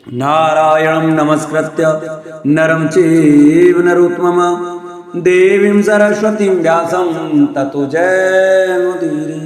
नारायणं नमस्कृत्य नरं चैव नरोत्तमं देवीं सरस्वतीं व्यासं ततो जयमुदीरये।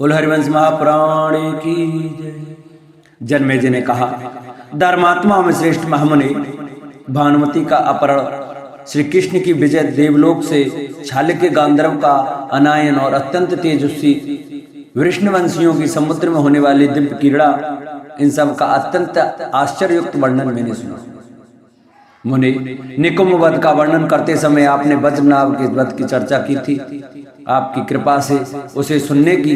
बोल हरिवंश महापुराण की जय। जन्मेजय ने कहा, धर्मात्मा में श्रेष्ठ महामुनि भानुमति का अपहरण, श्री कृष्ण की विजय, देवलोक से छालिक गांधर्व का अनायन और अत्यंत तेजस्वी वृष्णवंशियों की समुद्र में होने वाली दिव्य क्रीड़ा, इन सब का अत्यंत आश्चर्ययुक्त वर्णन मैंने सुना। मुनि, निकुंभ वध का वर्णन करते समय आपने वज्रनाभ के वध की चर्चा की थी। आपकी कृपा से उसे सुनने की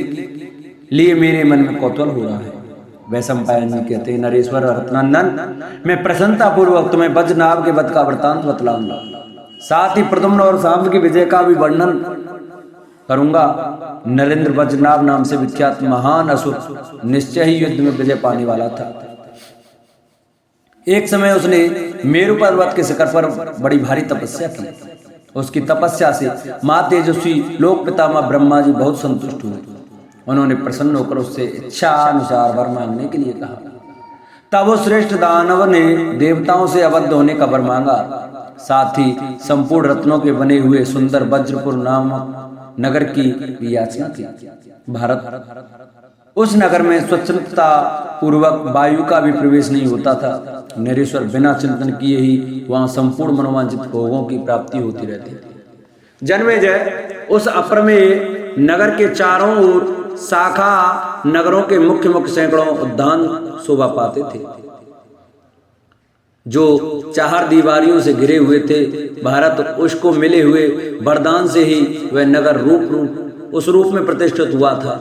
लिए मेरे मन में कौतूहल हो रहा है। वैशंपायन जी कहते हैं, नरेश्वर रत्नंदन, मैं प्रसन्नता पूर्वक तुम्हें वज्रनाभ के वध का वृतांत बतलाऊंगा, साथ ही प्रद्युम्न और सांब की विजय का भी वर्णन करूंगा। नरेंद्र वज्रनाभ नाम से विख्यात महान असुर निश्चय ही युद्ध में विजय पाने वाला था। एक समय उसने मेरु पर्वत के शिखर पर बड़ी भारी तपस्या की। उसकी तपस्या से मां तेजस्वी लोक पितामह ब्रह्मा जी बहुत संतुष्ट हुए। उन्होंने प्रसन्न होकर उससे इच्छा अनुसार वर मांगने के लिए कहा। तब उस श्रेष्ठ दानव ने देवताओं से अबद्ध होने का वर मांगा, साथ ही संपूर्ण रत्नों के बने हुए सुंदर वज्रपुर नामक नगर की भी याचना की। भारत, उस नगर में स्वच्छता पूर्वक वायु का भी प्रवेश नहीं होता था। नरेश्वर बिना चिंतन किए ही वहां संपूर्ण मनोवांछित भोगों की प्राप्ति होती रहती थी। जन्मेजय, उस अप्रमेय नगर के चारों ओर शाखा नगरों के मुख्य मुख्य सैकड़ों उद्यान शोभा पाते थे, जो चार दीवारियों से घिरे हुए थे। भारत, उसको मिले हुए वरदान से ही वह नगर रूप उस रूप में प्रतिष्ठित हुआ था।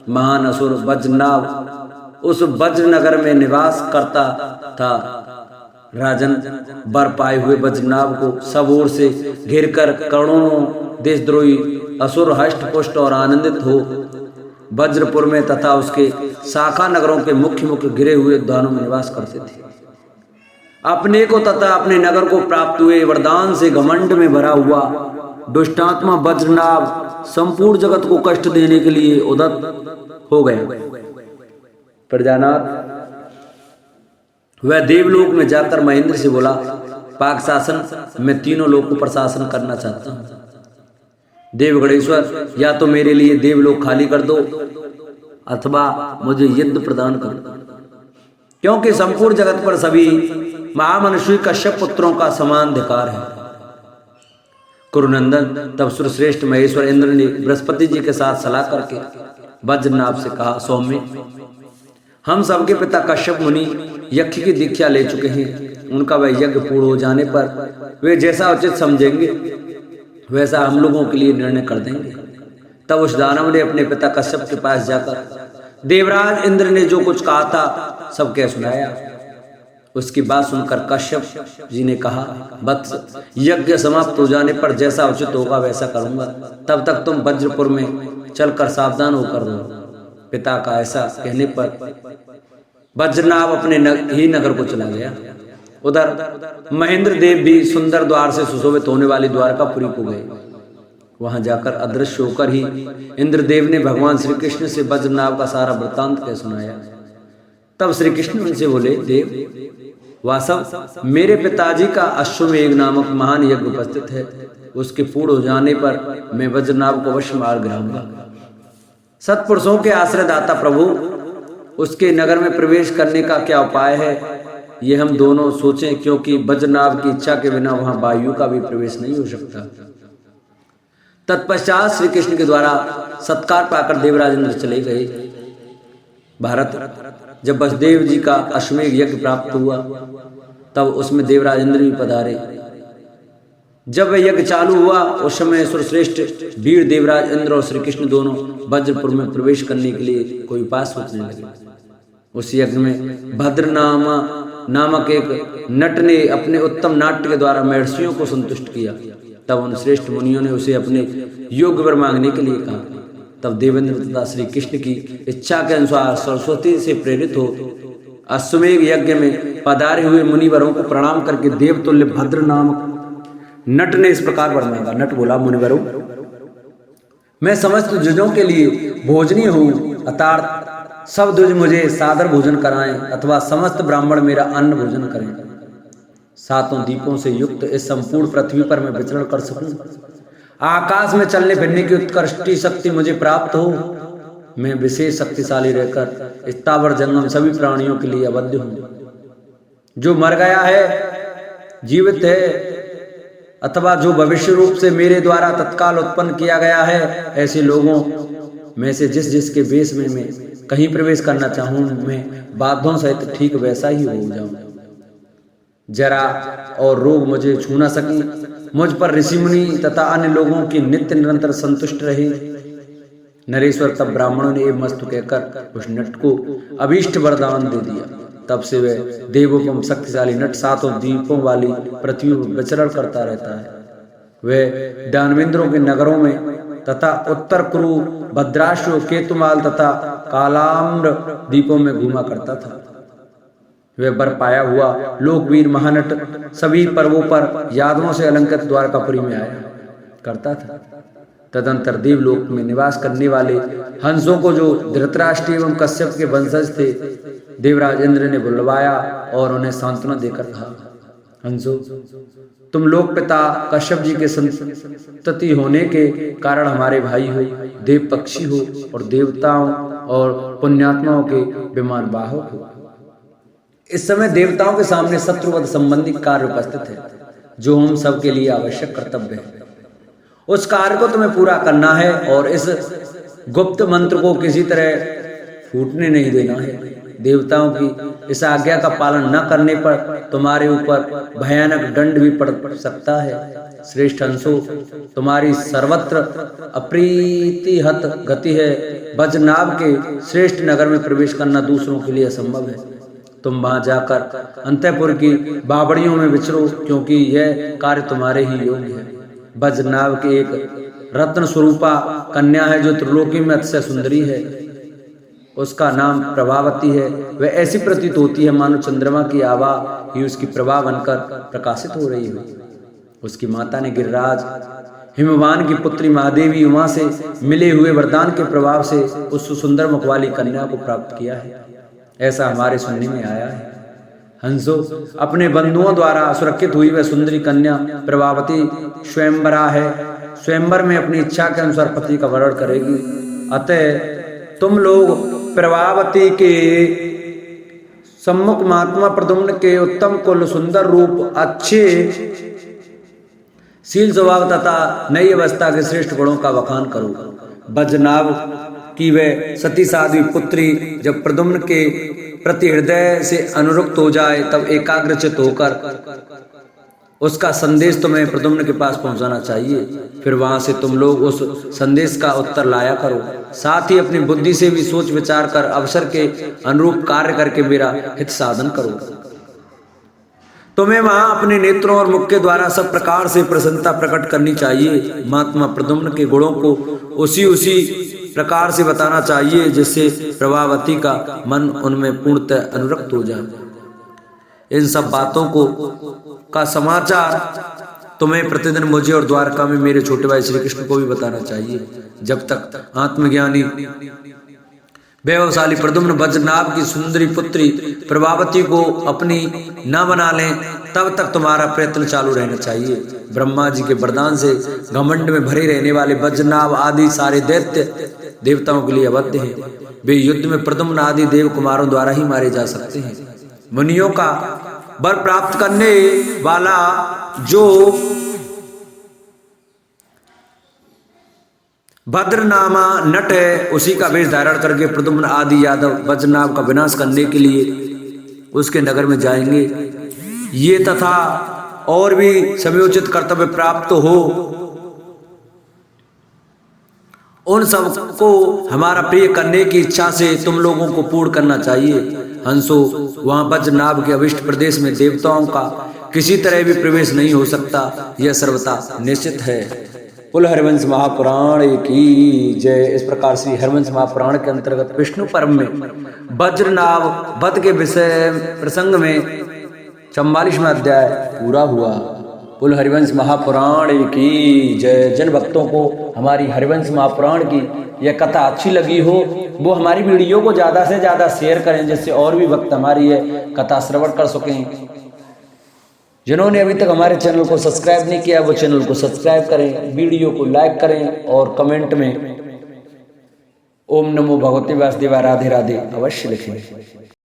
महान असुर वज्रनाभ उस वज्र नगर में निवास करता था। राजन, वर पाए हुए वज्रनाभ को सब ओर से घेरकर करोड़ों देशद्रोही असुर हष्ट पुष्ट और आनंदित हो वज्रपुर में तथा उसके शाखा नगरों के मुख्य मुख्य घिरे हुए उद्यानों में निवास करते थे। अपने को तथा अपने नगर को प्राप्त हुए वरदान से घमंड में भरा हुआ दुष्टात्मा वज्रनाभ संपूर्ण जगत को कष्ट देने के लिए उद्यत हो गए। प्रजानाथ, वह देवलोक में जाकर महेंद्र से बोला, पाक शासन मैं तीनों लोक को प्रशासन करना चाहता हूं। देवगणेश्वर, या तो मेरे लिए देवलोक खाली कर दो अथवा मुझे युद्ध प्रदान कर दो, क्योंकि संपूर्ण जगत पर सभी महामनुष्य कश्यप पुत्रों का समान अधिकार है। कुरुनंदन, तब सुरश्रेष्ठ महेश्वर इंद्र ने बृहस्पति जी के साथ सलाह करके वज्रनाभ से कहा, सौम्य, हम सबके पिता कश्यप मुनि यज्ञ की दीक्षा ले चुके हैं। उनका वह यज्ञ पूर्ण हो जाने पर वे जैसा उचित समझेंगे वैसा हम लोगों के लिए निर्णय कर देंगे। तब उस दानव ने अपने पिता कश्यप के पास जाकर देवराज इंद्र ने जो कुछ कहा था सब कह सुनाया। उसकी बात सुनकर कश्यप जी ने कहा, वत्स, यज्ञ समाप्त हो जाने पर जैसा उचित होगा वैसा करूंगा। तब तक तुम वज्रपुर में चलकर सावधान होकर रहो। पिता का ऐसा कहने पर वज्रनाभ अपने ही नगर को चला गया। उधर महेंद्र देव भी सुंदर द्वार से सुशोभित होने वाली द्वारकापुरी को गए। वहां जाकर अदृश्य होकर ही इंद्रदेव ने भगवान श्री कृष्ण से वज्रनाभ का सारा वृत्तांत कह सुनाया। तब श्री कृष्ण उनसे बोले, देव, वासव, मेरे पिताजी का अश्वमेघ नामक महान यज्ञ उपस्थित है। उसके पूर्ण हो जाने पर मैं वज्रनाभ को अवश्य मार गिराऊंगा। सत्पुरुषों के आश्रयदाता प्रभु, उसके नगर में प्रवेश करने का क्या उपाय है, ये हम दोनों सोचें, क्योंकि वज्रनाभ की इच्छा के बिना वहां वायु का भी प्रवेश नहीं हो सकता। तत्पश्चात श्री कृष्ण के द्वारा सत्कार पाकर देवराज इंद्र चले गए। भारत, जब वसुदेव जी का अश्वमेघ यज्ञ प्राप्त हुआ तब उसमें देवराज इंद्र भी पधारे। जब वह यज्ञ चालू हुआ उस समय सुरश्रेष्ठ वीर देवराज इंद्र और श्री कृष्ण दोनों वज्रपुर में प्रवेश करने के लिए कोई उपाय सोचने लगे। उस यज्ञ में भद्र नामक एक नट ने अपने उत्तम नाट्य के द्वारा महर्षियों को संतुष्ट किया। तब उन श्रेष्ठ मुनियों ने उसे अपने योग्य वर मांगने के लिए कहा। तब देवेंद्र तथा श्री कृष्ण की इच्छा के अनुसार सरस्वती से प्रेरित हो अश्वमेघ यज्ञ में पधारे हुए मुनिवरों को प्रणाम करके देवतुल्य भद्र नामक नट ने इस प्रकार वर मांगा। नट बोला, मुनिवरों, मैं समस्त जुजों के लिए भोजनीय हूँ, सब द्विज मुझे सादर भोजन कराएं अथवा समस्त ब्राह्मण मेरा अन्न भोजन करें। सातों दीपों से युक्त इस संपूर्ण पृथ्वी पर मैं विचरण कर सकूं, आकाश में चलने फिरने की उत्कृष्ट शक्ति मुझे प्राप्त हो, मैं विशेष शक्तिशाली रहकर स्थावर जंगम सभी प्राणियों के लिए अवध्य हूं। जो मर गया है, जीवित है अथवा जो भविष्य रूप से मेरे द्वारा तत्काल उत्पन्न किया गया है, ऐसे लोगों में से जिस जिसके वेश में मैं कहीं प्रवेश करना चाहूं, मैं बाधों सहित ठीक वैसा ही हो जाऊं। जरा और रोग मुझे छू न सके, मुझ पर ऋषि मुनि तथा अन्य लोगों की नित्य निरंतर संतुष्ट रहे। नरेश्वर तब ब्राह्मणों ने एवं मस्तु कहकर उस नट को अभीष्ट वरदान दे दिया। तब से वह देवोपम शक्तिशाली नट सातों दीपों वाली पृथ्वी पर विचरण करता रहता है। वह दानवेंद्रों के नगरों में तथा उत्तर कुरु, भद्राश्व, केतुमाल तथा कालाम्र द्वीपों में घूमा करता था। वह बरपाया हुआ लोकवीर महानट सभी पर्वों पर यादवों से अलंकृत द्वारकापुरी में आया करता था। तदंतर देवलोक में निवास करने वाले हंसों को, जो धृतराष्ट्र एवं कश्यप के वंशज थे, देवराज इंद्र ने बुलवाया और उन्हें सांत्वना देकर कहा, हंसो, तुम लोक पिता कश्यप जी के संतति होने के कारण हमारे भाई हो, देव पक्षी हो और देवताओं और पुण्यात्माओं के विमान वाहक हो। इस समय देवताओं के सामने शत्रुवध संबंधी कार्य उपस्थित है, जो हम सब के लिए आवश्यक कर्तव्य है। उस कार्य को तुम्हें पूरा करना है और इस गुप्त मंत्र को किसी तरह फूटने नहीं देना है। देवताओं की इस आज्ञा का पालन न करने पर तुम्हारे ऊपर भयानक दंड भी पड़ सकता है। श्रेष्ठ हंसो, तुम्हारी सर्वत्र अप्रीतिहत गति है। वज्रनाभ के श्रेष्ठ नगर में प्रवेश करना दूसरों के लिए असंभव है। तुम वहां जाकर अंतःपुर की बावड़ियों में विचरो, क्योंकि यह कार्य तुम्हारे ही योग्य है। वज्रनाभ की एक रत्न स्वरूपा कन्या है, जो त्रिलोकी में अतिशय सुंदरी है। उसका नाम प्रभावती है। वह ऐसी प्रतीत होती है मानो चंद्रमा की आभा ही उसकी प्रभा बनकर प्रकाशित हो रही हो। उसकी माता ने गिरिराज हिमवान की पुत्री महादेवी उमा से मिले हुए वरदान के प्रभाव से उस सुंदर मुख वाली कन्या को प्राप्त किया है, ऐसा हमारे सुनने में आया है। हंसो, अपने बंधुओं द्वारा सुरक्षित हुई वह सुंदरी कन्या प्रभावती स्वयंवरा है। स्वयंवर में अपनी इच्छा के अनुसार पति का वरण करेगी। अतः तुम लोग प्रभावती के सम्मुख महात्मा प्रद्युम्न के उत्तम कुल, सुंदर रूप, अच्छे शील स्वभाव तथा नई अवस्था के श्रेष्ठ गुणों का बखान करो। वज्रनाभ की वह सती साध्वी पुत्री जब प्रद्युम्न के प्रति हृदय से अनुरक्त हो जाए, तब एकाग्रचित होकर उसका संदेश तुम्हें प्रद्युम्न के पास पहुंचाना चाहिए। फिर वहां से तुम लोग उस संदेश का उत्तर लाया करो। साथ ही अपनी बुद्धि से भी सोच विचार कर अवसर के अनुरूप कार्य करके मेरा हित साधन करो। तुम्हें वहां अपने नेत्रों और मुख के द्वारा सब प्रकार से प्रसन्नता प्रकट करनी चाहिए। महात्मा प्रद्युम्न के गुणों को उसी प्रकार से बताना चाहिए, जिससे प्रभावती का मन उनमें पूर्णतः अनुरक्त हो जाए। इन सब बातों का समाचार तुम्हें प्रतिदिन मुझे और द्वारका में मेरे छोटे भाई श्री कृष्ण को भी बताना चाहिए। जब तक आत्मज्ञानी वैभवशाली प्रद्युम्न वज्रनाभ की सुंदरी पुत्री प्रभावती को अपनी न बना लें, तब तक तुम्हारा प्रयत्न चालू रहना चाहिए। ब्रह्मा जी के वरदान से घमंड में भरे रहने वाले वज्रनाभ आदि सारे दैत्य देवताओं के लिए अवध्य हैं। वे युद्ध में प्रद्युम्न आदि देव कुमारों द्वारा ही मारे जा सकते हैं। मुनियों का वर प्राप्त करने वाला जो भद्रनामा नट है, उसी का वेश धारण करके प्रद्युम्न आदि यादव वज्रनाभ का विनाश करने के लिए उसके नगर में जाएंगे। ये तथा और भी समयोचित कर्तव्य प्राप्त हो, उन सबको हमारा प्रिय करने की इच्छा से तुम लोगों को पूर्ण करना चाहिए। हंसो, वहां वज्रनाभ के अभिष्ट प्रदेश में देवताओं का किसी तरह भी प्रवेश नहीं हो सकता, यह सर्वथा निश्चित है। कुल हरिवंश महापुराण की जय। इस प्रकार से हरिवंश महापुराण के अंतर्गत विष्णु पर्व में वज्रनाभ वध के विषय प्रसंग में 44वां अध्याय पूरा हुआ। बोल हरिवंश महापुराण की जय। जिन भक्तों को हमारी हरिवंश महापुराण की यह कथा अच्छी लगी हो वो हमारी वीडियो को ज़्यादा से ज़्यादा शेयर करें, जिससे और भी भक्त हमारी ये कथा श्रवण कर सकें। जिन्होंने अभी तक हमारे चैनल को सब्सक्राइब नहीं किया वो चैनल को सब्सक्राइब करें, वीडियो को लाइक करें और कमेंट में ओम नमो भगवते वासुदेवाय राधे राधे अवश्य लिखें।